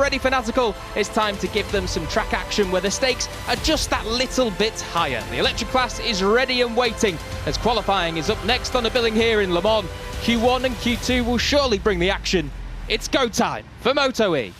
already fanatical, it's time to give them some track action where the stakes are just that little bit higher. The electric class is ready and waiting as qualifying is up next on the billing here in Le Mans. Q1 and Q2 will surely bring the action. It's go time for MotoE.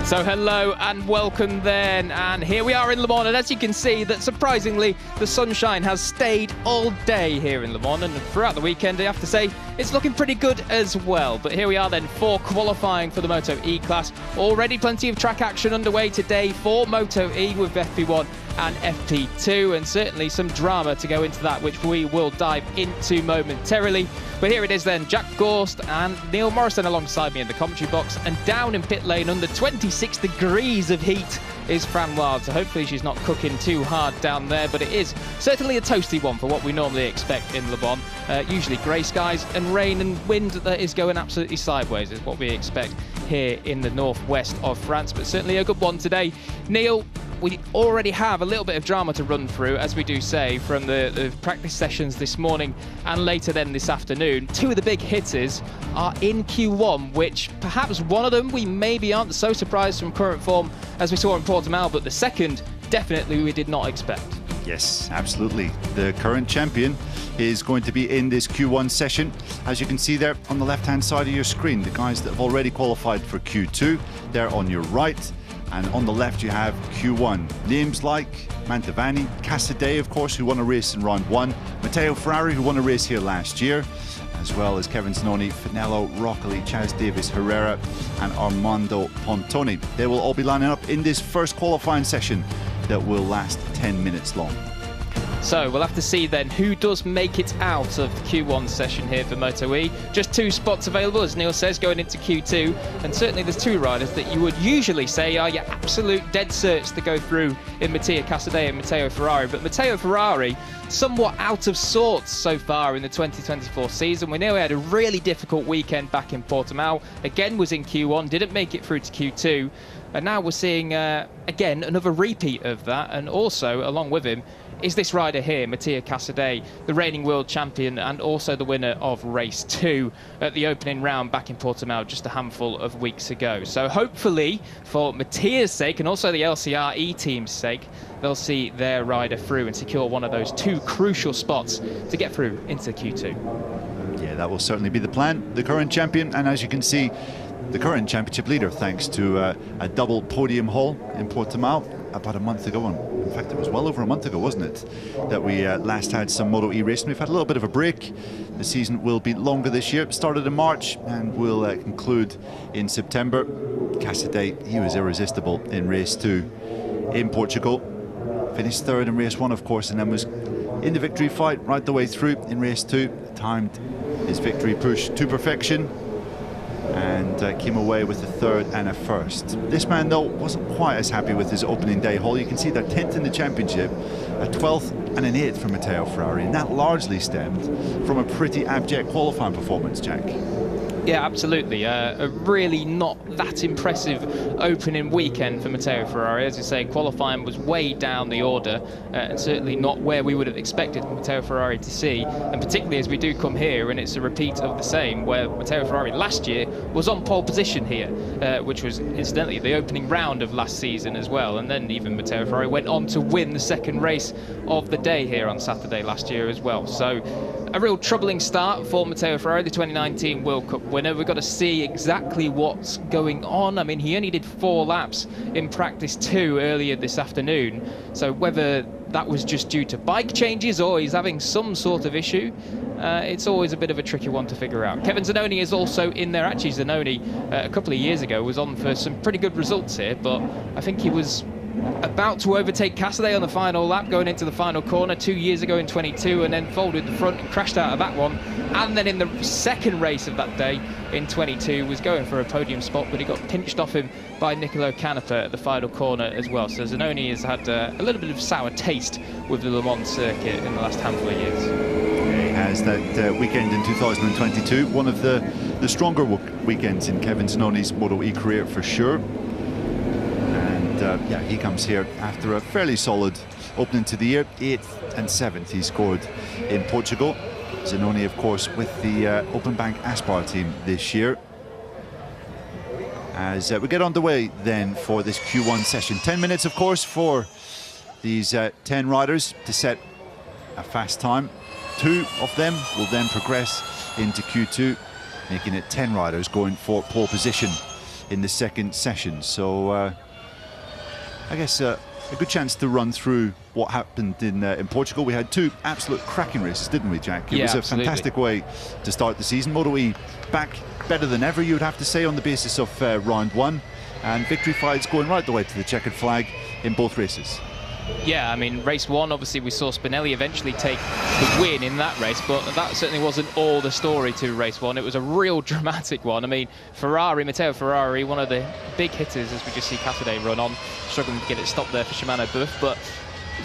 So hello and welcome then, and here we are in Le Mans, and as you can see that surprisingly the sunshine has stayed all day here in Le Mans, and throughout the weekend I have to say it's looking pretty good as well. But here we are then for qualifying for the MotoE class. Already plenty of track action underway today for MotoE with FP1 and FP2, and certainly some drama to go into that, which we will dive into momentarily. But here it is then, Jack Gorst and Neil Morrison alongside me in the commentary box, and down in pit lane under 26 degrees of heat is Fran Wild, so hopefully she's not cooking too hard down there, but it is certainly a toasty one for what we normally expect in Le Mans. Usually grey skies and rain and wind that is going absolutely sideways is what we expect here in the northwest of France, but certainly a good one today. Neil, we already have a little bit of drama to run through, as we do say, from the practice sessions this morning and later then this afternoon. Two of the big hitters are in Q1, which perhaps one of them we maybe aren't so surprised from current form as we saw in Portimao, but the second definitely we did not expect. Yes, absolutely. The current champion is going to be in this Q1 session. As you can see there on the left-hand side of your screen, the guys that have already qualified for Q2, they're on your right. And on the left you have Q1. Names like Mantovani, Casadei, of course, who won a race in round one, Matteo Ferrari, who won a race here last year, as well as Kevin Zanoni, Finello, Roccoli, Chaz Davis, Herrera, and Armando Pontoni. They will all be lining up in this first qualifying session that will last 10 minutes long. So we'll have to see then who does make it out of the Q1 session here for MotoE. Just two spots available, as Neil says, going into Q2. And certainly there's two riders that you would usually say are your absolute dead certs to go through in Mattia Casadei and Matteo Ferrari. But Matteo Ferrari, somewhat out of sorts so far in the 2024 season. We know he had a really difficult weekend back in Portimao. Again was in Q1, didn't make it through to Q2. And now we're seeing, again, another repeat of that. And also, along with him, is this rider here, Mattia Casadei, the reigning world champion and also the winner of race 2 at the opening round back in Portimao just a handful of weeks ago. So hopefully, for Mattia's sake and also the LCRE team's sake, they'll see their rider through and secure one of those two crucial spots to get through into Q2. Yeah, that will certainly be the plan. The current champion, and as you can see, the current championship leader, thanks to a double podium haul in Portimao about a month ago. And in fact, it was well over a month ago, wasn't it, that we last had some MotoE racing. We've had a little bit of a break. The season will be longer this year. It started in March and will conclude in September. Casadei, he was irresistible in race 2 in Portugal. Finished third in race 1, of course, and then was in the victory fight right the way through in race 2. Timed his victory push to perfection and came away with a third and a first. This man, though, wasn't quite as happy with his opening day haul. You can see they're 10th in the championship, a 12th and an 8th for Matteo Ferrari, and that largely stemmed from a pretty abject qualifying performance, Jack. Yeah, absolutely. A really not that impressive opening weekend for Matteo Ferrari. As you say, qualifying was way down the order and certainly not where we would have expected Matteo Ferrari to see. And particularly as we do come here and it's a repeat of the same, where Matteo Ferrari last year was on pole position here, which was incidentally the opening round of last season as well. And then even Matteo Ferrari went on to win the second race of the day here on Saturday last year as well. So a real troubling start for Matteo Ferrari, the 2019 World Cup winner. We've got to see exactly what's going on. I mean, he only did 4 laps in practice 2 earlier this afternoon. So whether that was just due to bike changes or he's having some sort of issue, it's always a bit of a tricky one to figure out. Kevin Zanoni is also in there. Actually, Zanoni, a couple of years ago, was on for some pretty good results here, but I think he was about to overtake Casadei on the final lap going into the final corner 2 years ago in 22, and then folded the front and crashed out of that one. And then in the second race of that day in 22 was going for a podium spot, but he got pinched off him by Nicolo Canepa at the final corner as well. So Zanoni has had a little bit of sour taste with the Le Mans circuit in the last handful of years. He has that weekend in 2022, one of the stronger weekends in Kevin Zanoni's MotoE career for sure. And yeah, he comes here after a fairly solid opening to the year. 8th and 7th he scored in Portugal. Zanoni, of course, with the Open Bank Aspar team this year. As we get underway then for this Q1 session. 10 minutes, of course, for these 10 riders to set a fast time. 2 of them will then progress into Q2, making it 10 riders going for pole position in the second session. So I guess a good chance to run through what happened in Portugal. We had 2 absolute cracking races, didn't we, Jack? It was a fantastic way to start the season. MotoE back better than ever, you would have to say, on the basis of round 1, and victory fights going right the way to the checkered flag in both races. Yeah, I mean, race 1, obviously we saw Spinelli eventually take the win in that race, but that certainly wasn't all the story to race 1. It was a real dramatic one. I mean, Matteo Ferrari, one of the big hitters, as we just see Casadei run on, struggling to get it stopped there for Shimano Buff, but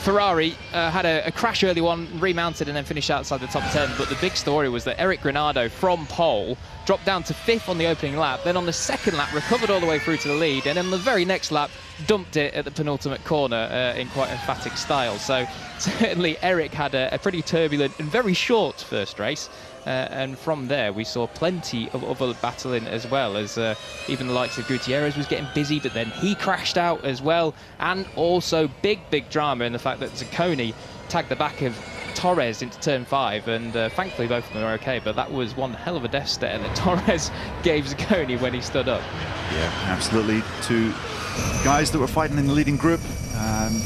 Ferrari had a crash early on, remounted and then finished outside the top 10. But the big story was that Eric Granado from pole dropped down to 5th on the opening lap, then on the second lap recovered all the way through to the lead, and then the very next lap dumped it at the penultimate corner in quite emphatic style. So certainly Eric had a pretty turbulent and very short first race. And from there we saw plenty of other battling as well, as even the likes of Gutierrez was getting busy, but then he crashed out as well. And also big drama in the fact that Zacconi tagged the back of Torres into turn 5, and thankfully both of them are okay, but that was one hell of a death stare that Torres gave Zacconi when he stood up. Yeah, absolutely. 2 guys that were fighting in the leading group,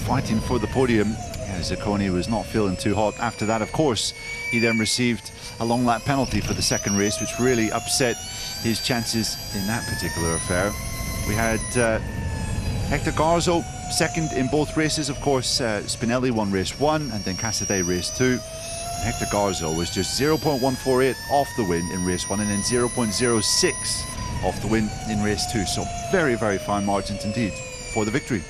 fighting for the podium. Yeah, Zacconi was not feeling too hot. After that, of course, he then received a long lap penalty for the second race, which really upset his chances in that particular affair. We had Hector Garzo second in both races. Of course, Spinelli won race 1 and then Casadei race 2. And Hector Garzo was just 0.148 off the win in race 1 and then 0.06 off the win in race 2. So very fine margins indeed for the victory.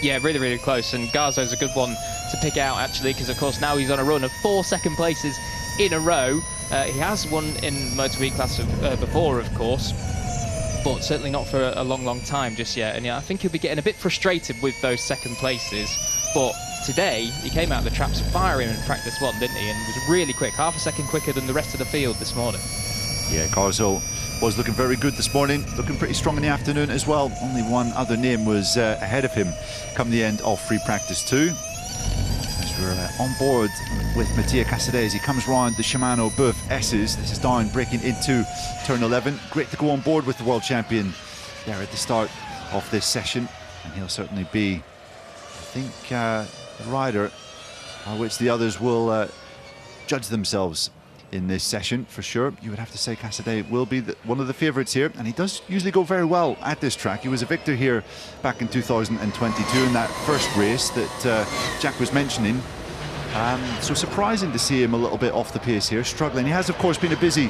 Yeah, really close, and Garzo's a good one to pick out actually, because of course now he's on a run of 4 second places in a row. He has won in MotoE class before, of course, but certainly not for a long time just yet. And yeah, I think he'll be getting a bit frustrated with those second places. But today he came out of the traps firing in practice 1, didn't he? And was really quick, half a second quicker than the rest of the field this morning. Yeah, Garzo was looking very good this morning, looking pretty strong in the afternoon as well. Only one other name was ahead of him come the end of free practice 2. As we're on board with Mattia Casadei as he comes round the Shimano Buff S's. This is down, breaking into turn 11. Great to go on board with the world champion there at the start of this session, and he'll certainly be, I think, the rider which the others will judge themselves in this session for sure. You would have to say Casadei will be one of the favourites here, and he does usually go very well at this track. He was a victor here back in 2022 in that first race that Jack was mentioning. So surprising to see him a little bit off the pace here, struggling. He has of course been a busy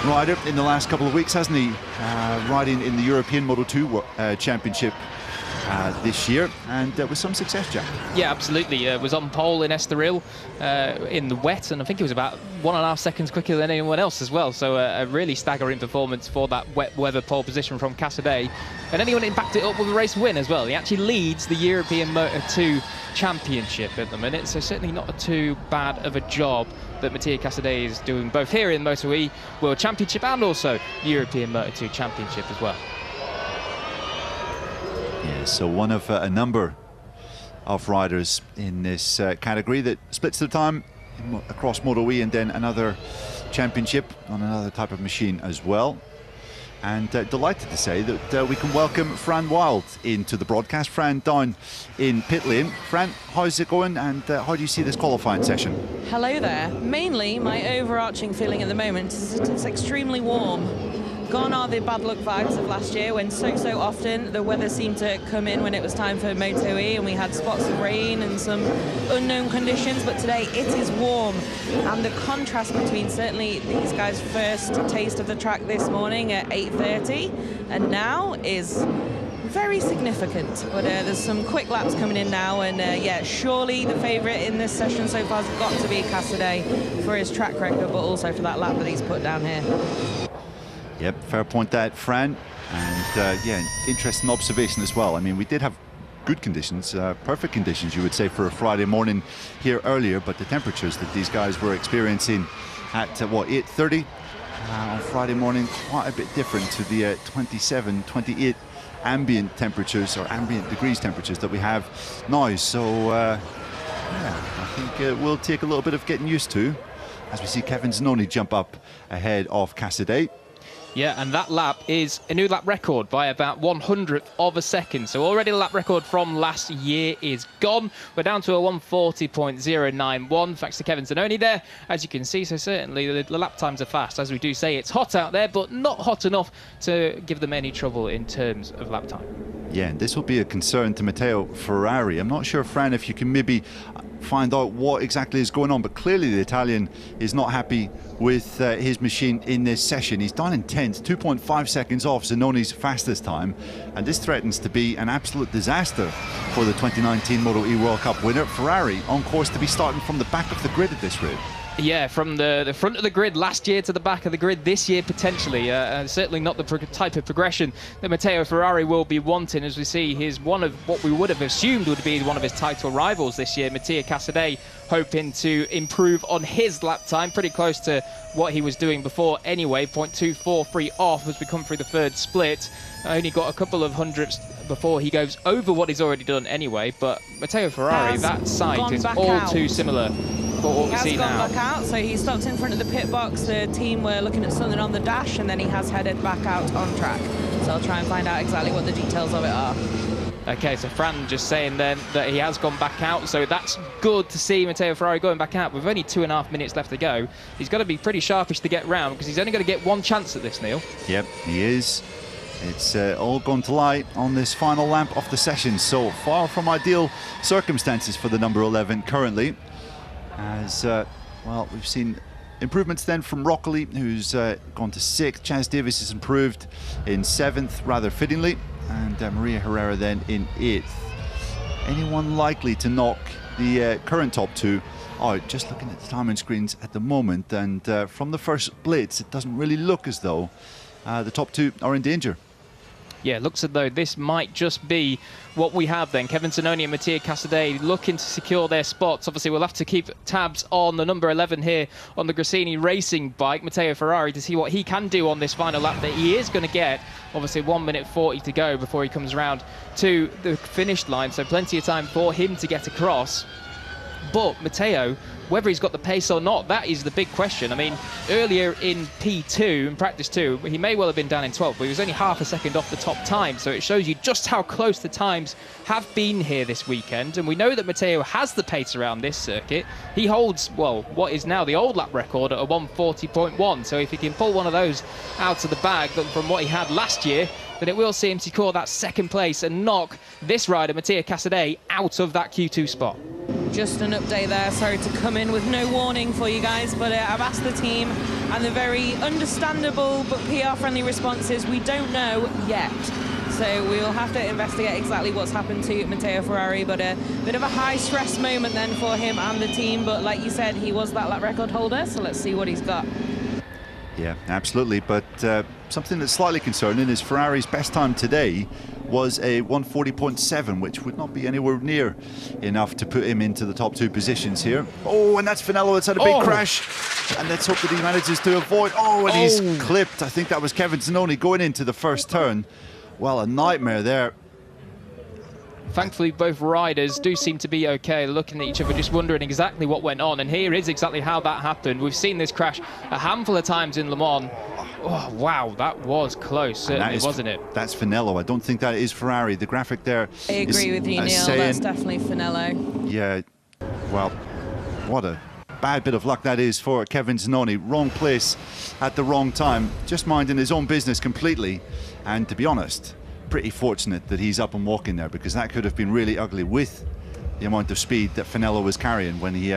rider in the last couple of weeks, hasn't he? Riding in the European Moto2 Championship this year, and with some success, Jack. Yeah, absolutely. Was on pole in Estoril in the wet, and I think it was about 1.5 seconds quicker than anyone else as well. So a really staggering performance for that wet weather pole position from Casadei. And anyone can backed it up with a race win as well. He actually leads the European Moto2 Championship at the minute, so certainly not too bad of a job that Mattia Casadei is doing, both here in MotoE World Championship and also the European Moto2 Championship as well. Yeah, so one of a number of riders in this category that splits the time across MotoE and then another championship on another type of machine as well. And delighted to say that we can welcome Fran Wild into the broadcast. Fran down in pit lane. Fran, how's it going, and how do you see this qualifying session? Hello there. Mainly, my overarching feeling at the moment is that it's extremely warm. Gone are the bad luck vibes of last year, when so often the weather seemed to come in when it was time for MotoE and we had spots of rain and some unknown conditions, but today it is warm, and the contrast between certainly these guys' first taste of the track this morning at 8:30 and now is very significant. But there's some quick laps coming in now, and yeah, surely the favourite in this session so far has got to be Casadei for his track record, but also for that lap that he's put down here. Yep, fair point that, Fran. And yeah, interesting observation as well. I mean, we did have good conditions, perfect conditions, you would say, for a Friday morning here earlier. But the temperatures that these guys were experiencing at, what, 8:30 on Friday morning, quite a bit different to the 27, 28 ambient temperatures, or ambient degrees temperatures, that we have now. So, yeah, I think it will take a little bit of getting used to, as we see Kevin Zanoni jump up ahead of Casadei. Yeah, and that lap is a new lap record by about 100th of a second. So already the lap record from last year is gone. We're down to a 140.091, thanks to Kevin Zanoni there, as you can see. So certainly the lap times are fast. As we do say, it's hot out there, but not hot enough to give them any trouble in terms of lap time. Yeah, and this will be a concern to Matteo Ferrari. I'm not sure, Fran, if you can maybe find out what exactly is going on, but clearly the Italian is not happy with his machine in this session. He's down in 10th, 2.5 seconds off Zanoni's fastest time, and this threatens to be an absolute disaster for the 2019 MotoE World Cup winner. Ferrari on course to be starting from the back of the grid at this rate. Yeah, from the front of the grid last year to the back of the grid this year, potentially. Certainly not the type of progression that Matteo Ferrari will be wanting, as we see he's one of what we would have assumed would be one of his title rivals this year, Mattia Casadei, hoping to improve on his lap time, pretty close to what he was doing before anyway, 0.243 off as we come through the third split. Only got a couple of hundredths before he goes over what he's already done anyway, but Matteo Ferrari, that sight is all too similar. He has gone back out, so he stopped in front of the pit box. The team were looking at something on the dash, and then he has headed back out on track. So I'll try and find out exactly what the details of it are. Okay, so Fran just saying then that he has gone back out, so that's good to see Matteo Ferrari going back out with only 2.5 minutes left to go. He's got to be pretty sharpish to get round, because he's only going to get one chance at this, Neil. Yep, he is. It's all gone to light on this final lap of the session, so far from ideal circumstances for the number 11 currently. As, well, we've seen improvements then from Roccoli, who's gone to 6th. Chaz Davis has improved in 7th, rather fittingly. And Maria Herrera then in 8th. Anyone likely to knock the current top two out? Just looking at the timing screens at the moment, and from the first blitz, it doesn't really look as though the top two are in danger. Yeah, it looks as though this might just be what we have then. Kevin Zanoni and Mattia Casadei looking to secure their spots. Obviously, we'll have to keep tabs on the number 11 here on the Grassini racing bike, Matteo Ferrari, to see what he can do on this final lap that he is going to get. Obviously, 1 minute 40 to go before he comes round to the finish line, so plenty of time for him to get across. But Matteo, whether he's got the pace or not, that is the big question. I mean, earlier in P2, in practice 2, he may well have been down in 12th, but he was only half a second off the top time. So it shows you just how close the times have been here this weekend. And we know that Matteo has the pace around this circuit. He holds, well, what is now the old lap record at a 140.1. So if he can pull one of those out of the bag from what he had last year, then it will see him secure that second place and knock this rider, Mattia Casadei, out of that Q2 spot. Just an update there, sorry to come in with no warning for you guys, but I've asked the team, and the very understandable but PR-friendly response is we don't know yet. So we will have to investigate exactly what's happened to Matteo Ferrari, but a bit of a high-stress moment then for him and the team, but like you said, he was that lap record holder, so let's see what he's got. Yeah, absolutely, but something that's slightly concerning is Ferrari's best time today was a 140.7, which would not be anywhere near enough to put him into the top two positions here. Oh, and that's Finello. It's had a big crash, and let's hope that he manages to avoid. Oh, and he's clipped. I think that was Kevin Zanoni going into the first turn. Well, a nightmare there. Thankfully, both riders do seem to be okay, looking at each other, just wondering exactly what went on. And here is exactly how that happened. We've seen this crash a handful of times in Le Mans. Oh, wow, that was close, certainly, wasn't it? That's Finello. I don't think that is Ferrari. The graphic there I agree with you, Neil. That's definitely Finello. Yeah, well, what a bad bit of luck that is for Kevin Zanoni. Wrong place at the wrong time, just minding his own business completely. And to be honest, pretty fortunate that he's up and walking there, because that could have been really ugly with the amount of speed that Finello was carrying when he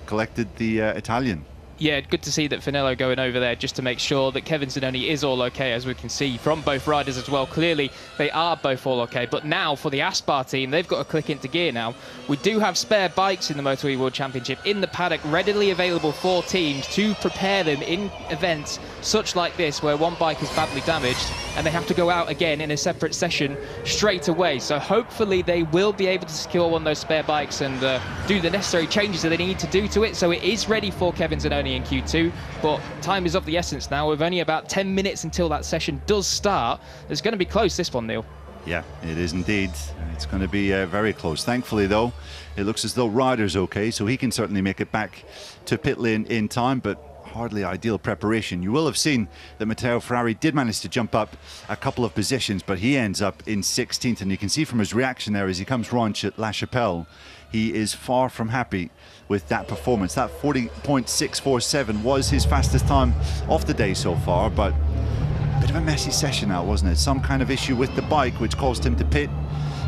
collected the Italian. Yeah, good to see that Finello going over there just to make sure that Kevin Zanoni is all okay, as we can see from both riders as well. Clearly, they are both all okay. But now, for the Aspar team, they've got to click into gear now. We do have spare bikes in the MotoE World Championship in the paddock, readily available for teams to prepare them in events such like this, where one bike is badly damaged and they have to go out again in a separate session straight away. So hopefully they will be able to secure one of those spare bikes and do the necessary changes that they need to do to it, so it is ready for Kevin Zanoni in Q2. But time is of the essence now. We've only about 10 minutes until that session does start. It's going to be close, this one, Neil. Yeah, it is indeed. It's going to be very close. Thankfully, though, it looks as though Ryder's okay, so he can certainly make it back to pit lane in time, but hardly ideal preparation. You will have seen that Matteo Ferrari did manage to jump up a couple of positions, but he ends up in 16th, and you can see from his reaction there as he comes round La Chapelle, he is far from happy with that performance. That 40.647 was his fastest time of the day so far, but a bit of a messy session out, wasn't it? Some kind of issue with the bike which caused him to pit,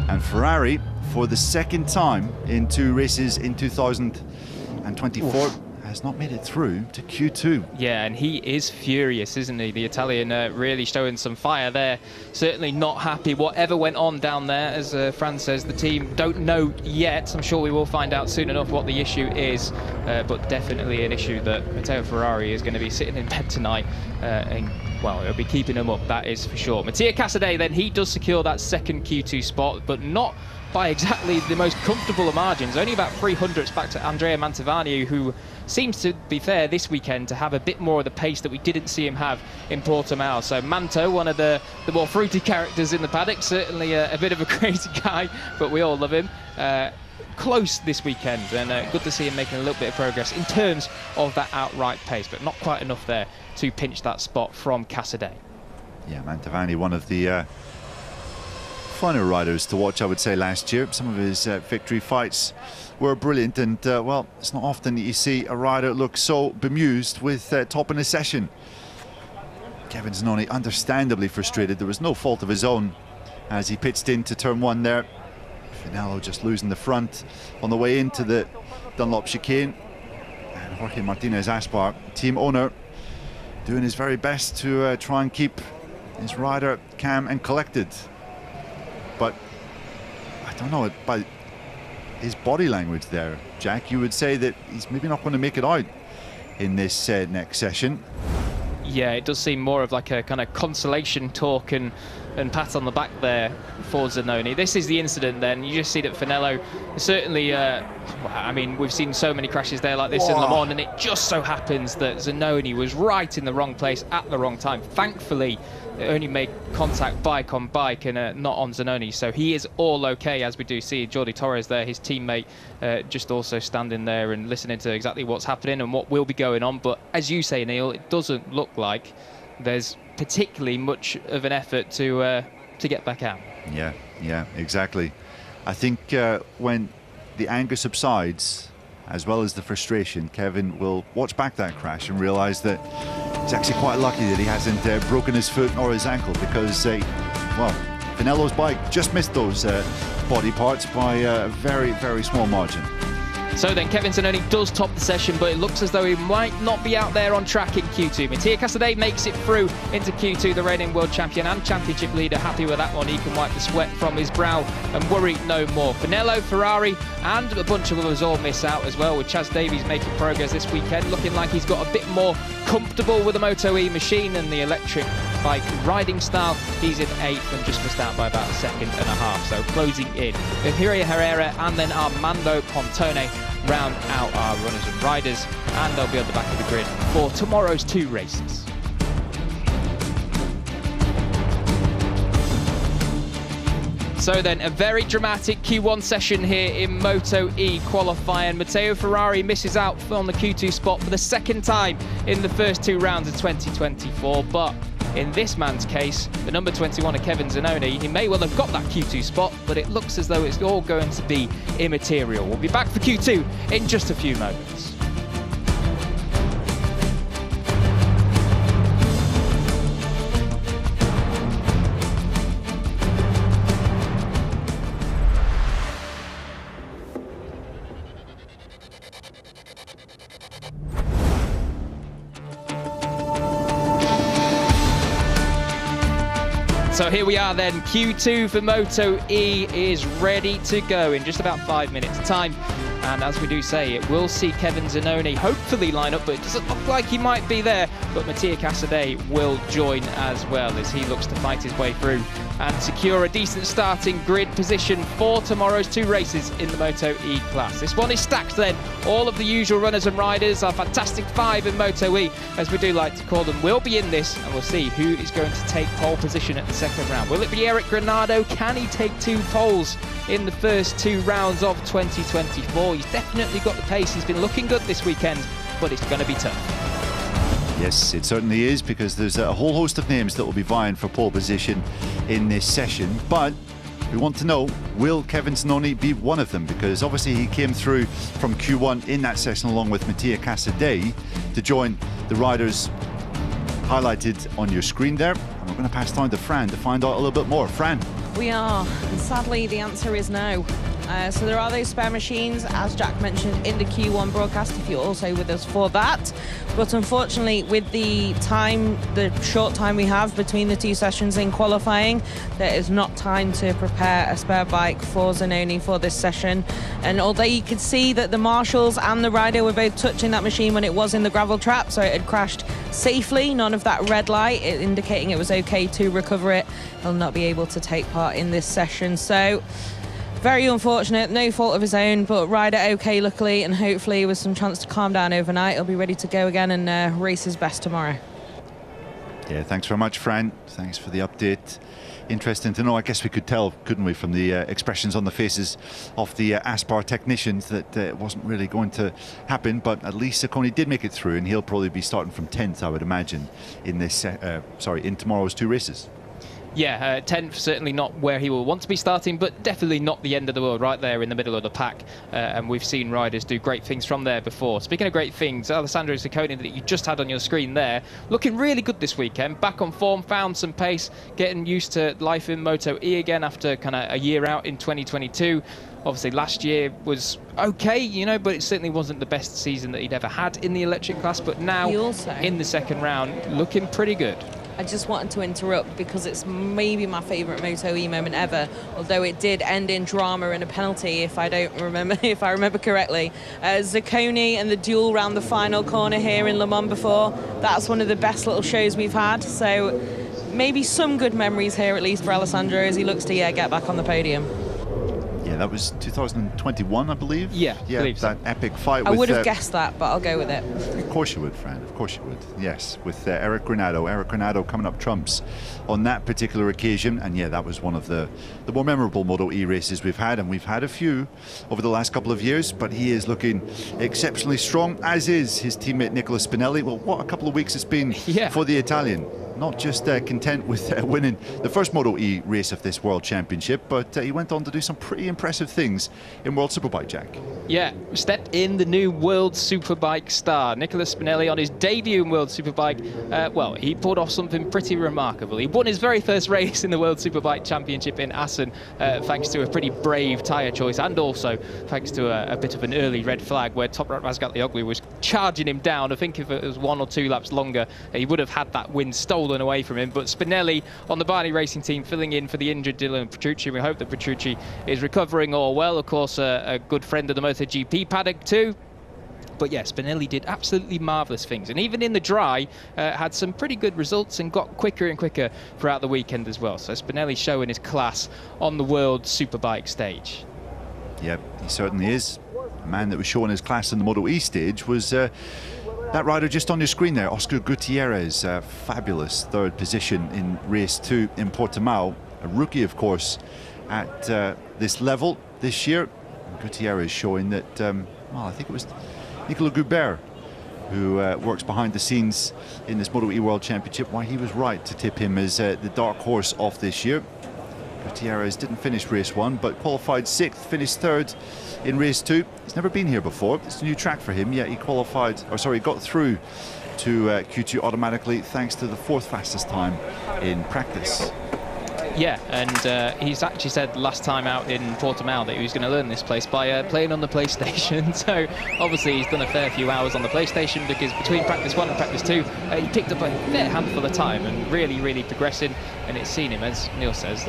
and Ferrari, for the second time in 2 races in 2024, has not made it through to Q2. Yeah, and he is furious, isn't he? The Italian really showing some fire there. Certainly not happy whatever went on down there. As Fran says, the team don't know yet. I'm sure we will find out soon enough what the issue is, but definitely an issue that Matteo Ferrari is going to be sitting in bed tonight and, well, it'll be keeping him up, that is for sure. Mattia Casadei, then, he does secure that second Q2 spot, but not by exactly the most comfortable of margins. Only about 300s back to Andrea Mantovani, who seems, to be fair, this weekend to have a bit more of the pace that we didn't see him have in Portimao. So Manto, one of the more fruity characters in the paddock, certainly a bit of a crazy guy, but we all love him. Close this weekend, and good to see him making a little bit of progress in terms of that outright pace, but not quite enough there to pinch that spot from Casadei. Yeah, Mantovani, one of the funner riders to watch, I would say, last year. Some of his victory fights were brilliant, and well, it's not often that you see a rider look so bemused with top in a session. Kevin Zanoni understandably frustrated. There was no fault of his own as he pitched into turn 1 there. Finello just losing the front on the way into the Dunlop chicane, and Jorge Martinez Aspar, team owner, doing his very best to try and keep his rider calm and collected. But I don't know, by his body language there, Jack, you would say that he's maybe not going to make it out in this next session. Yeah, it does seem more of like a kind of consolation talk and pat on the back there for Zanoni. This is the incident then. You just see that Finello certainly, I mean, we've seen so many crashes there like this in Le Mans, and it just so happens that Zanoni was right in the wrong place at the wrong time. Thankfully, it only made contact bike on bike and not on Zanoni, so he is all okay, as we do see Jordi Torres there, his teammate, just also standing there and listening to exactly what's happening and what will be going on. But as you say, Neil, it doesn't look like there's particularly much of an effort to get back out. Yeah, exactly. I think when the anger subsides, as well as the frustration, Kevin will watch back that crash and realise that he's actually quite lucky that he hasn't broken his foot or his ankle, because, well, Finello's bike just missed those body parts by a very, very small margin. So then Kevin Zanoni does top the session, but it looks as though he might not be out there on track in Q2. Mattia Casadei makes it through into Q2, the reigning world champion and championship leader. Happy with that one. He can wipe the sweat from his brow and worry no more. Finello, Ferrari and a bunch of others all miss out as well, with Chaz Davies making progress this weekend, looking like he's got a bit more comfortable with the MotoE machine and the electric bike riding style. He's in 8th and just missed out by about a second and a half, so closing in. Hiria Herrera and then Armando Pontone round out our runners and riders, and they'll be on the back of the grid for tomorrow's 2 races. So then, a very dramatic Q1 session here in MotoE qualifying. Matteo Ferrari misses out on the Q2 spot for the second time in the first 2 rounds of 2024, but in this man's case, the number 21 of Kevin Zanoni, he may well have got that Q2 spot, but it looks as though it's all going to be immaterial. We'll be back for Q2 in just a few moments. So here we are then, Q2 for MotoE is ready to go in just about 5 minutes time. And as we do say, it will see Kevin Zannoni hopefully line up, but it doesn't look like he might be there. But Mattia Casadei will join as well as he looks to fight his way through and secure a decent starting grid position for tomorrow's 2 races in the MotoE class. This one is stacked then. All of the usual runners and riders, our fantastic 5 in MotoE, as we do like to call them, will be in this, and we'll see who is going to take pole position at the second round. Will it be Eric Granado? Can he take 2 poles in the first 2 rounds of 2024? He's definitely got the pace. He's been looking good this weekend, but it's going to be tough. Yes, it certainly is, because there's a whole host of names that will be vying for pole position in this session. But we want to know, will Kevin Zannoni be one of them? Because obviously he came through from Q1 in that session along with Mattia Casadei to join the riders highlighted on your screen there. And we're going to pass time to Fran to find out a little bit more. Fran? We are, and sadly the answer is no. So there are those spare machines, as Jack mentioned in the Q1 broadcast, if you're also with us for that. But unfortunately, with the short time we have between the 2 sessions in qualifying, there is not time to prepare a spare bike for Zannoni for this session. And although you could see that the marshals and the rider were both touching that machine when it was in the gravel trap, so it had crashed safely, none of that red light indicating it was okay to recover it, he'll not be able to take part in this session. So very unfortunate, no fault of his own, but rider okay luckily, and hopefully with some chance to calm down overnight, he'll be ready to go again and race his best tomorrow. Yeah, thanks very much, Fran. Thanks for the update. Interesting to know. I guess we could tell, couldn't we, from the expressions on the faces of the Aspar technicians that it wasn't really going to happen, but at least Ciccone did make it through, and he'll probably be starting from 10th, I would imagine, in this in tomorrow's 2 races. Yeah, 10th, certainly not where he will want to be starting, but definitely not the end of the world, right there in the middle of the pack. And we've seen riders do great things from there before. Speaking of great things, Alessandro Ciccone that you just had on your screen there, looking really good this weekend, back on form, found some pace, getting used to life in MotoE again after kind of a year out in 2022. Obviously last year was okay, you know, but it certainly wasn't the best season that he'd ever had in the electric class. But now in the second round, looking pretty good. I just wanted to interrupt because it's maybe my favourite MotoE moment ever, although it did end in drama and a penalty, if I remember correctly. Ciccone and the duel round the final corner here in Le Mans before, that's one of the best little shows we've had. So maybe some good memories here, at least for Alessandro, as he looks to get back on the podium. Yeah, that was 2021, I believe. Yeah, yeah, believe so. That epic fight. I would have guessed that, but I'll go with it. Of course you would, Fran. Of course you would. Yes, with Eric Granado. Eric Granado coming up trumps on that particular occasion. And yeah, that was one of the more memorable MotoE races we've had, and we've had a few over the last couple of years. But he is looking exceptionally strong, as is his teammate Nicola Spinelli. Well, what a couple of weeks it's been for the Italian. Not just content with winning the first MotoE race of this World Championship, but he went on to do some pretty impressive things in World Superbike, Jack. Yeah, stepped in the new World Superbike star. Nicola Spinelli on his debut in World Superbike, well, he pulled off something pretty remarkable. He won his very first race in the World Superbike Championship in Assen, thanks to a pretty brave tyre choice, and also thanks to a bit of an early red flag where Toprak Razgatlioglu was charging him down. I think if it was 1 or 2 laps longer, he would have had that win stolen away from him. But Spinelli on the Barney Racing team filling in for the injured Dylan Petrucci. We hope that Petrucci is recovering all well. Of course, a good friend of the MotoGP paddock too. But yeah, Spinelli did absolutely marvellous things, and even in the dry had some pretty good results and got quicker and quicker throughout the weekend as well. So Spinelli showing his class on the World Superbike stage. Yep, he certainly is. A man that was showing his class in the MotoE stage was that rider just on your screen there, Oscar Gutierrez. Fabulous 3rd position in race 2 in Portimao. A rookie, of course, at this level this year. Gutierrez showing that, well, I think it was Nicolas Goubert who works behind the scenes in this MotoE World Championship, why he was right to tip him as the dark horse of this year. Gutierrez didn't finish race 1, but qualified 6th, finished 3rd in race 2. He's never been here before. It's a new track for him, yet he got through to Q2 automatically thanks to the 4th fastest time in practice. Yeah, and he's actually said last time out in Portimao that he was going to learn this place by playing on the PlayStation. So obviously he's done a fair few hours on the PlayStation, because between practice 1 and practice 2 he picked up a fair handful of time and really progressing. and it's seen him, as Neil says,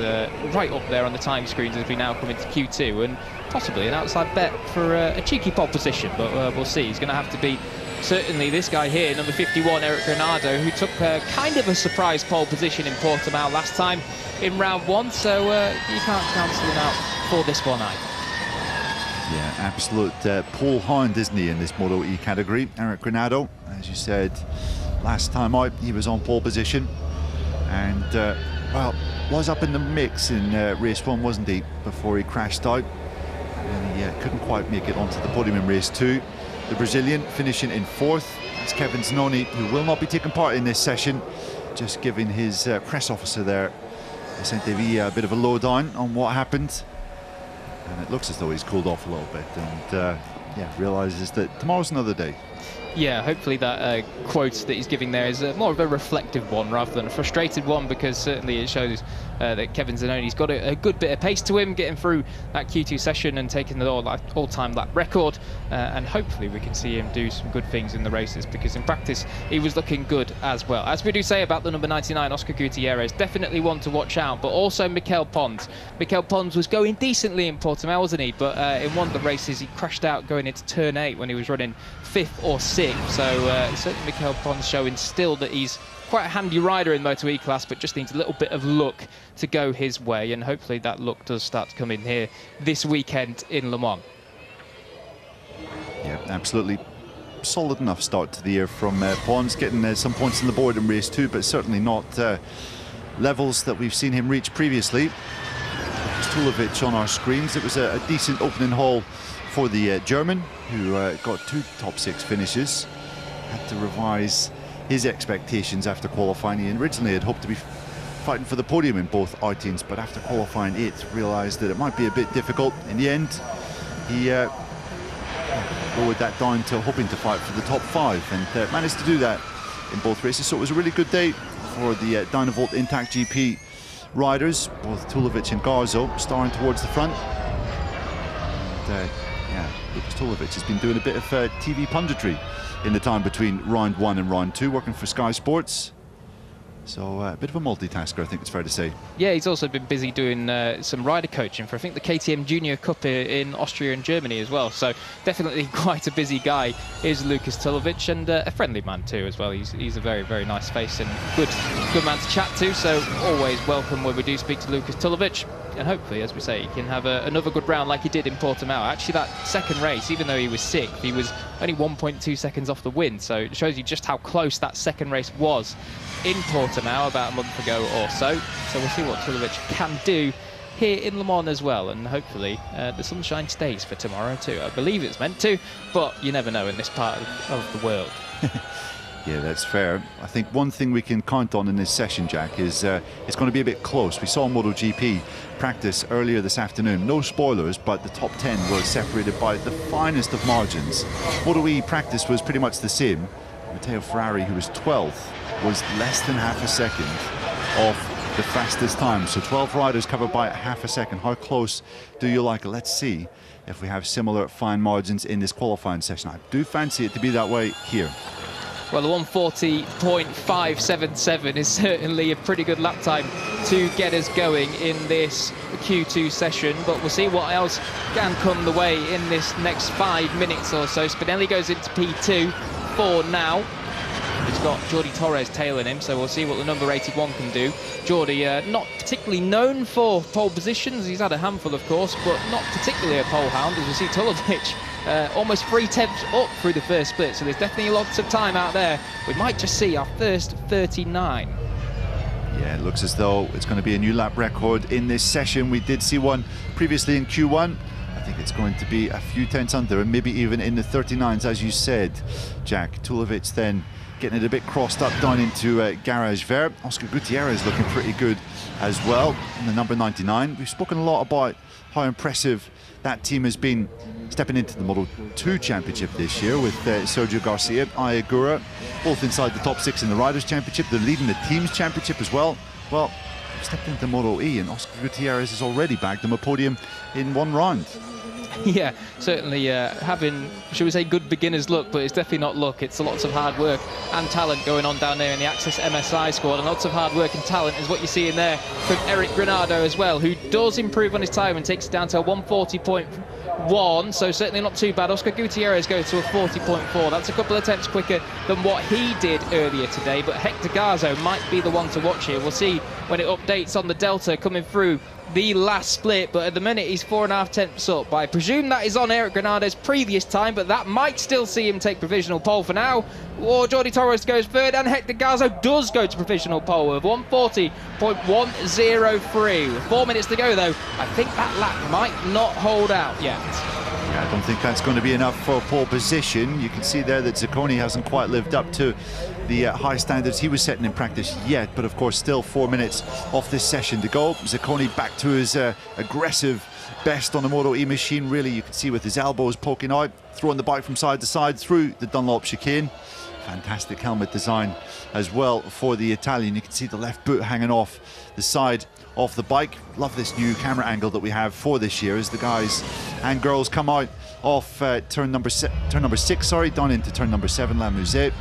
right up there on the time screens as we now come into Q2, and possibly an outside bet for a cheeky pole position, but we'll see. He's going to have to be certainly this guy here, number 51, Eric Granado, who took kind of a surprise pole position in Portimao last time in round 1, so you can't cancel him out for this one either. Yeah, absolute pole hound, isn't he, in this MotoE category? Eric Granado, as you said, last time out he was on pole position, and well, was up in the mix in race 1, wasn't he, before he crashed out, and he couldn't quite make it onto the podium in race 2. The Brazilian finishing in 4th. It's Kevin Zanoni, who will not be taking part in this session, just giving his press officer there, Vicente Villa, a bit of a lowdown on what happened. And it looks as though he's cooled off a little bit, and yeah, realises that tomorrow's another day. Yeah, hopefully that quote that he's giving there is more of a reflective one rather than a frustrated one, because certainly it shows that Kevin Zanoni's got a good bit of pace to him, getting through that Q2 session and taking the all-time lap record, and hopefully we can see him do some good things in the races, because in practice he was looking good as well. As we do say about the number 99, Oscar Gutierrez, definitely one to watch out, but also Mikel Pons. Mikel Pons was going decently in Portimao, wasn't he? But in one of the races he crashed out going into turn 8 when he was running 5th or 6th. So certainly Mikel Pons showing still that he's quite a handy rider in MotoE class, but just needs a little bit of luck to go his way, and hopefully that luck does start to come in here this weekend in Le Mans. Yeah, absolutely solid enough start to the year from Pons, getting some points on the board in race 2, but certainly not levels that we've seen him reach previously. Stulovic on our screens. It was a decent opening haul for the German, who got 2 top 6 finishes. Had to revise his expectations after qualifying. He originally had hoped to be fighting for the podium in both outings, but after qualifying 8th, realised that it might be a bit difficult. In the end, he lowered that down to hoping to fight for the top 5, and managed to do that in both races. So it was a really good day for the Dynavolt Intact GP riders, both Tulovic and Garzo starring towards the front. And, yeah, Lucas Tulovic has been doing a bit of TV punditry in the time between round 1 and round 2, working for Sky Sports. So a bit of a multitasker, I think it's fair to say. Yeah, he's also been busy doing some rider coaching for, I think, the KTM Junior Cup in Austria and Germany as well. So definitely quite a busy guy is Lucas Tulovic, and a friendly man too as well. He's a very, very nice face and good man to chat to. So always welcome when we do speak to Lucas Tulovic. And hopefully, as we say, he can have another good round like he did in Portimao. Actually, that second race, even though he was 6th, he was only 1.2 seconds off the win. So it shows you just how close that second race was in Portimao about a month ago or so. So we'll see what Tulovic can do here in Le Mans as well. And hopefully the sunshine stays for tomorrow too. I believe it's meant to, but you never know in this part of the world. Yeah, that's fair. I think one thing we can count on in this session, Jack, is it's going to be a bit close. We saw MotoGP practice earlier this afternoon. No spoilers, but the top 10 were separated by the finest of margins. MotoE practice was pretty much the same. Matteo Ferrari, who was 12th, was less than half a second off the fastest time. So 12 riders covered by half a second. How close do you like it? Let's see if we have similar fine margins in this qualifying session. I do fancy it to be that way here. Well, the 140.577 is certainly a pretty good lap time to get us going in this Q2 session, but we'll see what else can come the way in this next 5 minutes or so. Spinelli goes into P2 for now. He's got Jordi Torres tailing him, so we'll see what the number 81 can do. Jordi, not particularly known for pole positions. He's had a handful, of course, but not particularly a pole hound, as we see Tulovic almost 3 tenths up through the first split, so there's definitely lots of time out there. We might just see our first 39. Yeah, it looks as though it's going to be a new lap record in this session. We did see one previously in Q1. I think it's going to be a few tenths under, and maybe even in the 39s, as you said, Jack. Tulovic then getting it a bit crossed up down into Garage Vert. Oscar Gutierrez looking pretty good as well in the number 99. We've spoken a lot about how impressive that team has been stepping into the Moto2 Championship this year with Sergio Garcia, Ayagura, both inside the top 6 in the Riders' Championship. They're leading the Teams' Championship as well. Well, they've stepped into MotoE, and Oscar Gutierrez has already bagged them a podium in 1 round. Yeah, certainly having, should we say, good beginner's luck, but it's definitely not luck. It's lots of hard work and talent going on down there in the Access MSI squad, and lots of hard work and talent is what you see in there from Eric Granado as well, who does improve on his time and takes it down to a 140.1, so certainly not too bad. Oscar Gutierrez goes to a 40.4. That's a couple of attempts quicker than what he did earlier today, but Hector Garzo might be the one to watch here. We'll see when it updates on the Delta coming through the last split, but at the minute he's 4.5 tenths up. I presume that is on Eric Granado's previous time, but that might still see him take provisional pole for now. Or Jordi Torres goes third, and Hector Garzo does go to provisional pole with 140.103. With 4 minutes to go, though, I think that lap might not hold out yet. Yeah, I don't think that's going to be enough for pole position. You can see there that Zacconi hasn't quite lived up to the high standards he was setting in practice yet, but of course still 4 minutes off this session to go. Zacconi back to his aggressive best on the MotoE machine. Really, you can see with his elbows poking out, throwing the bike from side to side through the Dunlop chicane. Fantastic helmet design as well for the Italian. You can see the left boot hanging off the side of the bike. Love this new camera angle that we have for this year as the guys and girls come out off turn number 6, down into turn number 7, La Musée.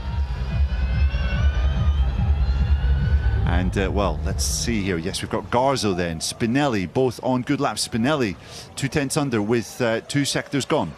And well, let's see here. Yes, we've got Garzo then, Spinelli, both on good laps. Spinelli 2 tenths under with 2 sectors gone.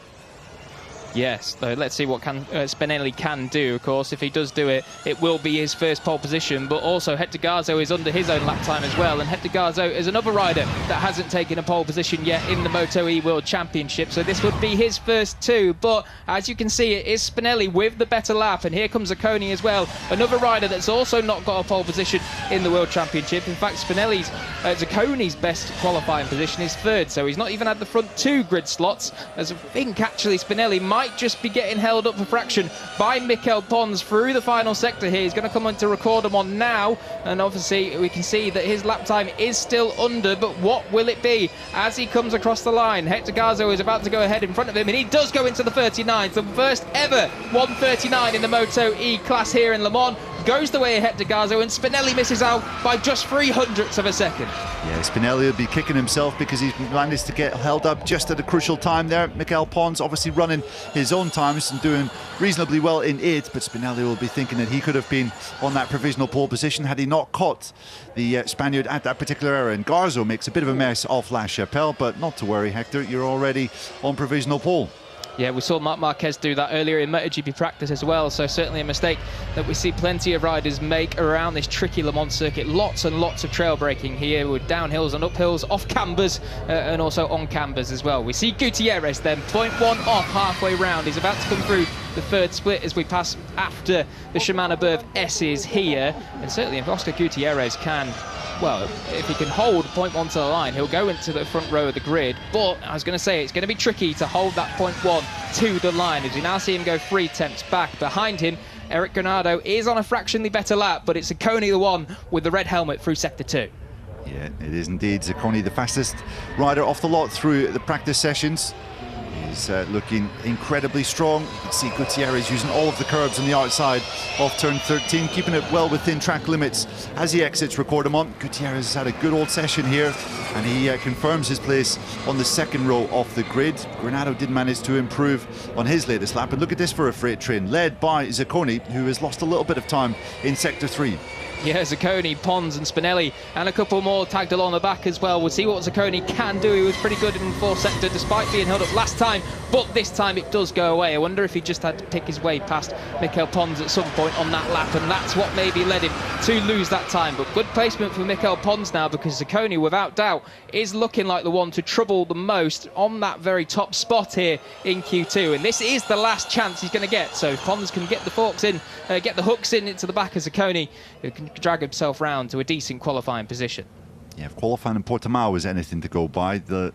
Yes, let's see what Spinelli can do. Of course, if he does do it, it will be his first pole position, but also Hector Garzo is under his own lap time as well, and Hector Garzo is another rider that hasn't taken a pole position yet in the MotoE World Championship, so this would be his first 2, but as you can see, it is Spinelli with the better lap, and here comes Zacconi as well, another rider that's also not got a pole position in the World Championship. In fact, Zacconi's best qualifying position is 3rd, so he's not even had the front 2 grid slots, as I think actually Spinelli might just be getting held up for fraction by Mikel Pons through the final sector here. He's going to come on to record him on now, and obviously we can see that his lap time is still under, but what will it be as he comes across the line? Hector Garzo is about to go ahead in front of him, and he does go into the 39s, the first ever 139 in the MotoE class here in Le Mans. Goes the way of Hector Garzo, and Spinelli misses out by just 0.03 of a second. Yeah, Spinelli will be kicking himself because he's managed to get held up just at a crucial time there. Mikel Pons obviously running his own times and doing reasonably well in it, but Spinelli will be thinking that he could have been on that provisional pole position had he not caught the Spaniard at that particular era. And Garzo makes a bit of a mess off La Chapelle, but not to worry, Hector, you're already on provisional pole. Yeah, we saw Marc Marquez do that earlier in MotoGP practice as well, so certainly a mistake that we see plenty of riders make around this tricky Le Mans circuit. Lots and lots of trail braking here with downhills and uphills, off cambers, and also on cambers as well. We see Gutierrez then, 0.1 off halfway round. He's about to come through the 3rd split as we pass after the Shimano Berv S's here, and certainly if Oscar Gutierrez can, well, if he can hold 0.1 to the line, he'll go into the front row of the grid. But I was going to say, it's going to be tricky to hold that 0.1 to the line, as you now see him go 3 tenths back. Behind him, Eric Granado is on a fractionally better lap, but it's Zacconi the one with the red helmet through sector 2. Yeah, it is indeed Zacconi, the fastest rider off the lot through the practice sessions. He's looking incredibly strong. You can see Gutierrez using all of the curbs on the outside of turn 13, keeping it well within track limits as he exits Recordamont. Gutierrez has had a good old session here, and he confirms his place on the 2nd row of the grid. Granado did manage to improve on his latest lap, and look at this for a freight train, led by Zacconi, who has lost a little bit of time in sector 3. Yeah, Zacconi, Pons and Spinelli, and a couple more tagged along the back as well. We'll see what Zacconi can do. He was pretty good in the 4th sector despite being held up last time, but this time it does go away. I wonder if he just had to pick his way past Mikel Pons at some point on that lap, and that's what maybe led him to lose that time. But good placement for Mikel Pons now, because Zacconi, without doubt, is looking like the one to trouble the most on that very top spot here in Q2. And this is the last chance he's going to get. So if Pons can get the forks in, get the hooks in into the back of Zacconi, who can drag himself round to a decent qualifying position. Yeah, if qualifying in Portimao was anything to go by, the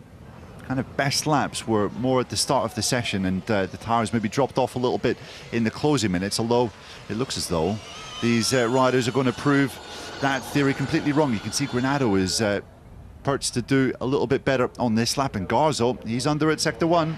kind of best laps were more at the start of the session, and the tyres maybe dropped off a little bit in the closing minutes, although it looks as though these riders are going to prove that theory completely wrong. You can see Granado is perched to do a little bit better on this lap, and Garzo, he's under at sector 1.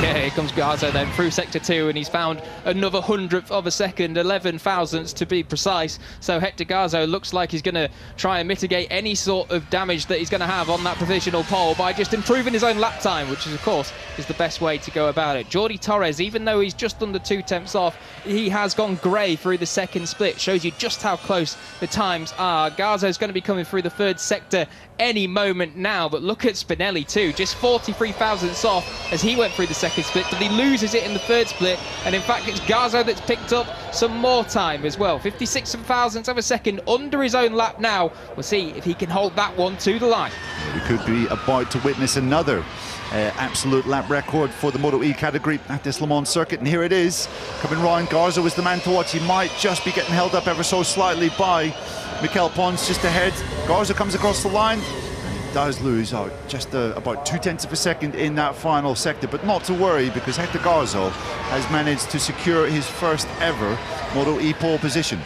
Yeah, here comes Garzo then through sector 2, and he's found another 100th of a second, 11 thousandths to be precise. So Hector Garzo looks like he's going to try and mitigate any sort of damage that he's going to have on that provisional pole by just improving his own lap time, which is, of course, is the best way to go about it. Jordi Torres, even though he's just under 2 tenths off, he has gone grey through the second split. Shows you just how close the times are. Garzo's going to be coming through the third sector any moment now, but look at Spinelli too, just 43 thousandths off as he went through the second split, but he loses it in the third split, and in fact it's Garzo that's picked up some more time as well. 56 thousandths of a second under his own lap now. We'll see if he can hold that one to the line. We could be about to witness another absolute lap record for the MotoE category at this Le Mans circuit, and here it is coming round. Garzo is the man to watch. He might just be getting held up ever so slightly by Mikel Pons just ahead. Garzo comes across the line and he does lose out just about 2 tenths of a second in that final sector, but not to worry, because Hector Garzo has managed to secure his first ever MotoE pole position.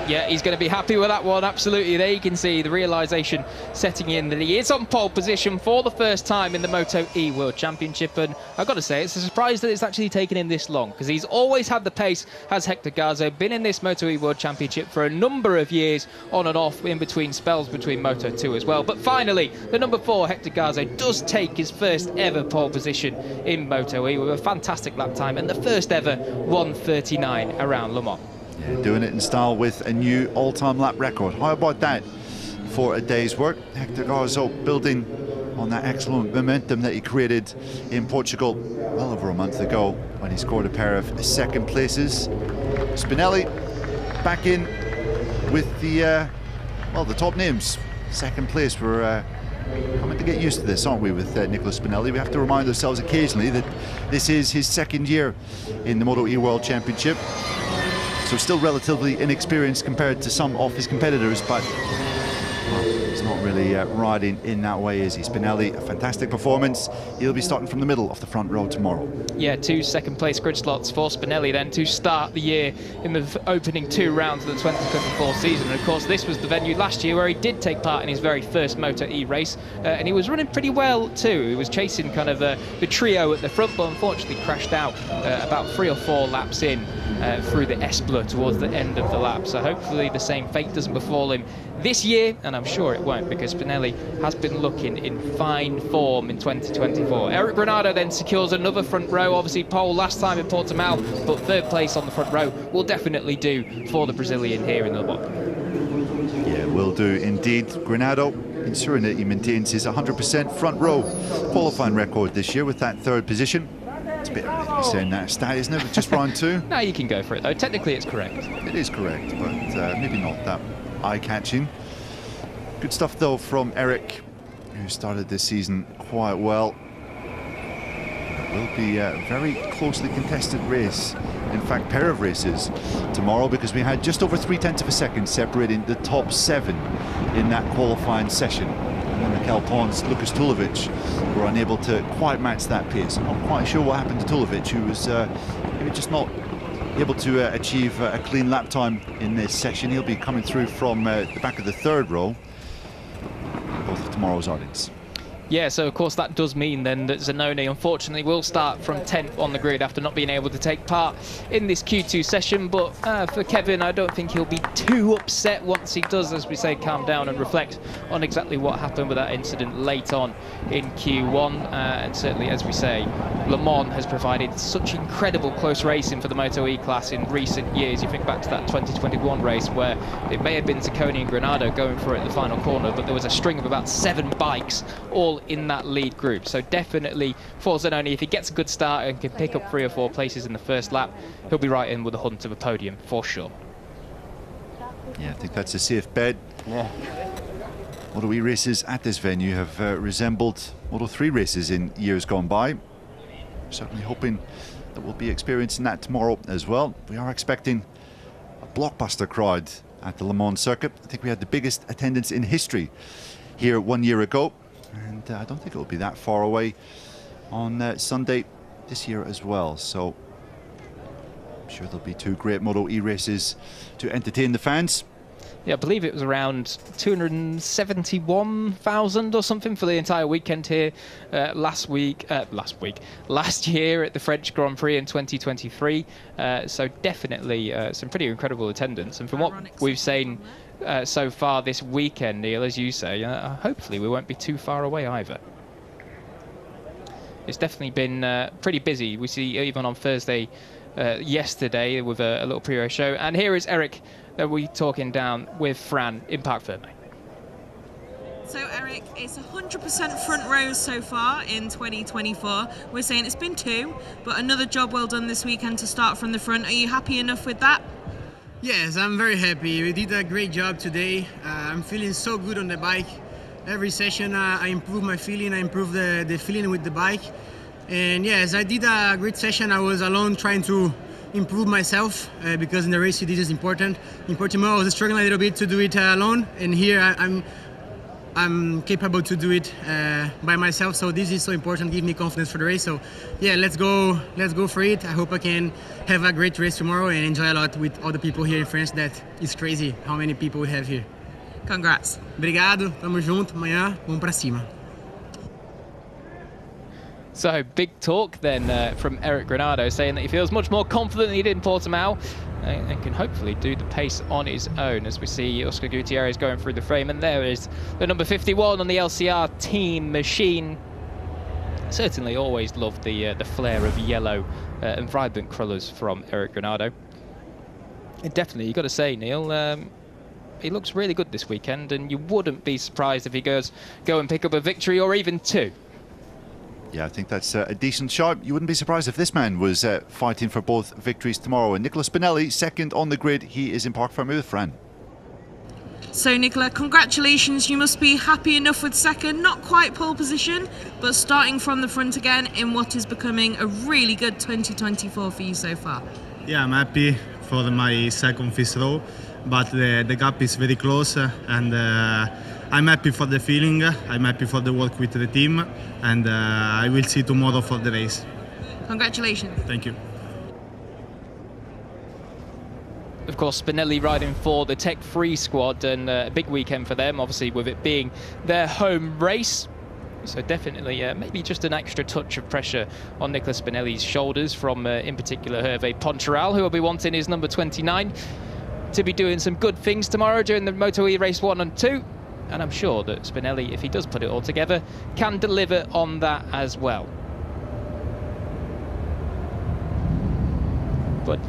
Yeah, he's going to be happy with that one, absolutely. There you can see the realisation setting in that he is on pole position for the first time in the MotoE World Championship, and I've got to say, it's a surprise that it's actually taken him this long, because he's always had the pace, has Hector Garzo, been in this MotoE World Championship for a number of years, on and off, in between spells between Moto2 as well. But finally, the number 4, Hector Garzo, does take his first ever pole position in MotoE with a fantastic lap time and the first ever 1:39 around Le Mans. Yeah, doing it in style with a new all-time lap record. How about that for a day's work? Hector Garzo building on that excellent momentum that he created in Portugal well over a month ago when he scored a pair of second places. Spinelli back in with the top names. Second place. We're coming to get used to this, aren't we, with Nicolas Spinelli? We have to remind ourselves occasionally that this is his second year in the MotoE World Championship. So still relatively inexperienced compared to some of his competitors, but he's not really riding in that way, is he? Spinelli, a fantastic performance. He'll be starting from the middle of the front row tomorrow. Yeah, 2 second place grid slots for Spinelli then to start the year in the opening 2 rounds of the 2024 season. And of course, this was the venue last year where he did take part in his very first MotoE race, and he was running pretty well too. He was chasing kind of the trio at the front, but unfortunately crashed out about 3 or 4 laps in through the Espla towards the end of the lap. So hopefully the same fate doesn't befall him this year, and I'm sure it won't, because Spinelli has been looking in fine form in 2024. Eric Granado then secures another front row, obviously pole last time in Portimao, but third place on the front row will definitely do for the Brazilian here in Le Mans. Yeah, will do indeed. Granado ensuring that he maintains his 100% front row qualifying record this year with that third position. It's a bit ridiculous saying that stat, isn't it? Just round 2. No, you can go for it though. Technically it's correct. It is correct, but maybe not that eye-catching. Good stuff though from Eric, who started this season quite well. It will be a very closely contested race, in fact pair of races tomorrow, because we had just over 3 tenths of a second separating the top 7 in that qualifying session. And Mikel Pons, Lucas Tulovic were unable to quite match that pace. I'm not quite sure what happened to Tulovic, who was maybe just not able to achieve a clean lap time in this session. He'll be coming through from the back of the third row, both of tomorrow's audience. Yeah, so of course that does mean then that Zanoni unfortunately will start from 10th on the grid after not being able to take part in this Q2 session. But for Kevin, I don't think he'll be too upset once he does, as we say, calm down and reflect on exactly what happened with that incident late on in Q1. And certainly, as we say, Le Mans has provided such incredible close racing for the MotoE class in recent years. You think back to that 2021 race where it may have been Zacconi and Granado going for it in the final corner, but there was a string of about 7 bikes all in that lead group. So definitely for Zanoni, if he gets a good start and can pick up 3 or 4 places in the first lap, he'll be right in with a hunt of a podium for sure. Yeah, I think that's a safe bet. Yeah. MotoE races at this venue have resembled Moto3 races in years gone by. Certainly hoping that we'll be experiencing that tomorrow as well. We are expecting a blockbuster crowd at the Le Mans circuit. I think we had the biggest attendance in history here 1 year ago, and I don't think it will be that far away on Sunday this year as well. So I'm sure there'll be 2 great MotoE races to entertain the fans. I believe it was around 271,000 or something for the entire weekend here last year at the French Grand Prix in 2023. So definitely some pretty incredible attendance. And from what we've seen so far this weekend, Neil, as you say, hopefully we won't be too far away either. It's definitely been pretty busy. We see even on Thursday yesterday with a little pre-race show. And here is Eric we're talking down with Fran in Parc Fermé. So Eric, it's 100% front rows so far in 2024. We're saying it's been 2, but another job well done this weekend to start from the front. Are you happy enough with that? Yes, I'm very happy. We did a great job today. I'm feeling so good on the bike. Every session I improve my feeling, I improve the feeling with the bike. And yes, I did a great session. I was alone trying to improve myself because in the race this is important. In Portimao I was struggling a little bit to do it alone, and here I'm capable to do it by myself. So this is so important, give me confidence for the race. So yeah, let's go for it. I hope I can have a great race tomorrow and enjoy a lot with all the people here in France. That is crazy how many people we have here. Congrats. Obrigado, tamo junto, amanhã vamos pra cima. So, big talk then from Eric Granado, saying that he feels much more confident than he did in Portimao and can hopefully do the pace on his own, as we see Oscar Gutierrez going through the frame. And there is the number 51 on the LCR team machine. Certainly always loved the flair of yellow and vibrant colours from Eric Granado. And definitely, you've got to say, Neil, he looks really good this weekend, and you wouldn't be surprised if he go and pick up a victory or even 2. Yeah, I think that's a decent shot. You wouldn't be surprised if this man was fighting for both victories tomorrow. And Nicola Spinelli, second on the grid. He is in Parc Fermé with Fran. So Nicola, congratulations. You must be happy enough with second, not quite pole position, but starting from the front again in what is becoming a really good 2024 for you so far. Yeah, I'm happy for my second fifth row, but the gap is very close, and I'm happy for the feeling, I'm happy for the work with the team, and I will see tomorrow for the race. Congratulations. Thank you. Of course, Spinelli riding for the Tech Free squad, and a big weekend for them, obviously, with it being their home race. So definitely maybe just an extra touch of pressure on Nicola Spinelli's shoulders from, in particular, Hervé Poncharal, who will be wanting his number 29 to be doing some good things tomorrow during the MotoE race 1 and 2. And I'm sure that Spinelli, if he does put it all together, can deliver on that as well. But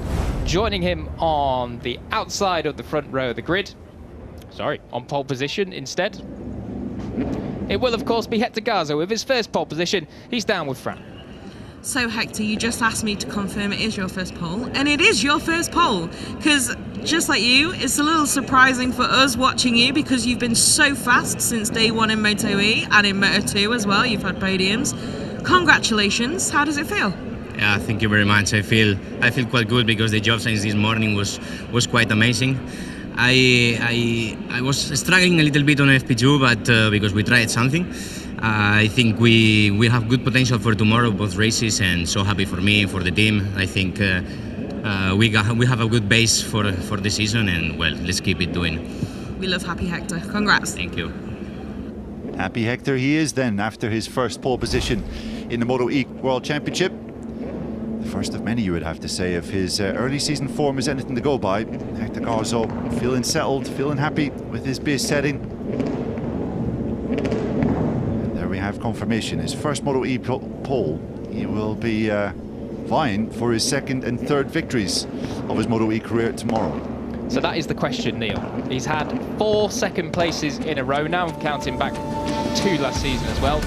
joining him on the outside of the front row of the grid, on pole position instead, it will of course be Hector Garzo with his first pole position. He's down with Fran. So Hector, you just asked me to confirm it is your first pole, and it is your first pole, because just like you, it's a little surprising for us watching you because you've been so fast since day 1 in MotoE and in Moto2 as well. You've had podiums. Congratulations. How does it feel? Yeah, thank you very much. I feel quite good because the job since this morning was quite amazing. I was struggling a little bit on FP2, but because we tried something. I think we have good potential for tomorrow, both races, and so happy for me, for the team. I think we have a good base for the season, and well, let's keep it doing. We love Happy Hector. Congrats. Thank you. Happy Hector he is then after his first pole position in the MotoE World Championship. The first of many, you would have to say, if his early season form is anything to go by. Hector Garzo feeling settled, feeling happy with his base setting. And there we have confirmation. His first MotoE pole. He will be vying for his second and third victories of his MotoE career tomorrow. So that is the question, Neil. He's had 4 second places in a row now, counting back 2 last season as well.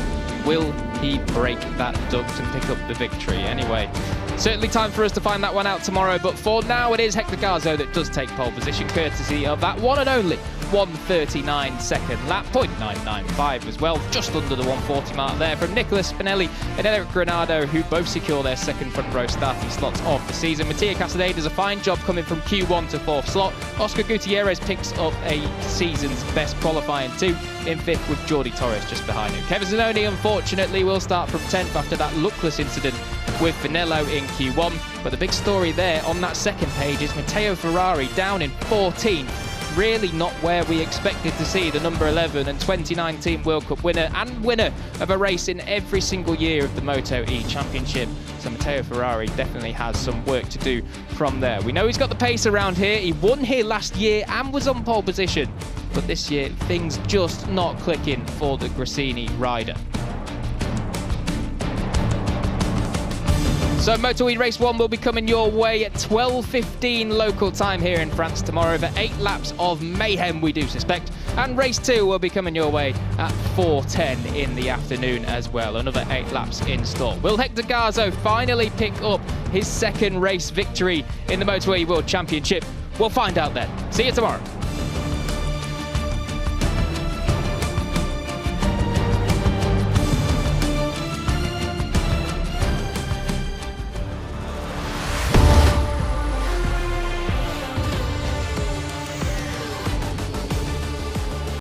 Will he break that duct and pick up the victory? Anyway, certainly time for us to find that one out tomorrow, but for now it is Hector Garzo that does take pole position, courtesy of that one and only 1:39 second lap, 0.995 as well, just under the 1:40 mark there from Nicola Spinelli and Eric Granado, who both secure their second front row starting slots of the season. Mattia Casadei does a fine job coming from Q1 to 4th slot. Oscar Gutierrez picks up a season's best qualifying 2 in 5th, with Jordi Torres just behind him. Kevin Zanoni, unfortunately, will start from 10th after that luckless incident with Finello in Q1. But the big story there on that second page is Matteo Ferrari down in 14th, really not where we expected to see the number 11 and 2019 World Cup winner and winner of a race in every single year of the MotoE Championship. So Matteo Ferrari definitely has some work to do from there. We know he's got the pace around here. He won here last year and was on pole position. But this year, things just not clicking for the Gresini rider. So MotoE Race 1 will be coming your way at 12:15 local time here in France tomorrow for 8 laps of mayhem, we do suspect. And Race 2 will be coming your way at 4:10 in the afternoon as well. Another 8 laps in store. Will Hector Garzo finally pick up his second race victory in the MotoE World Championship? We'll find out then. See you tomorrow.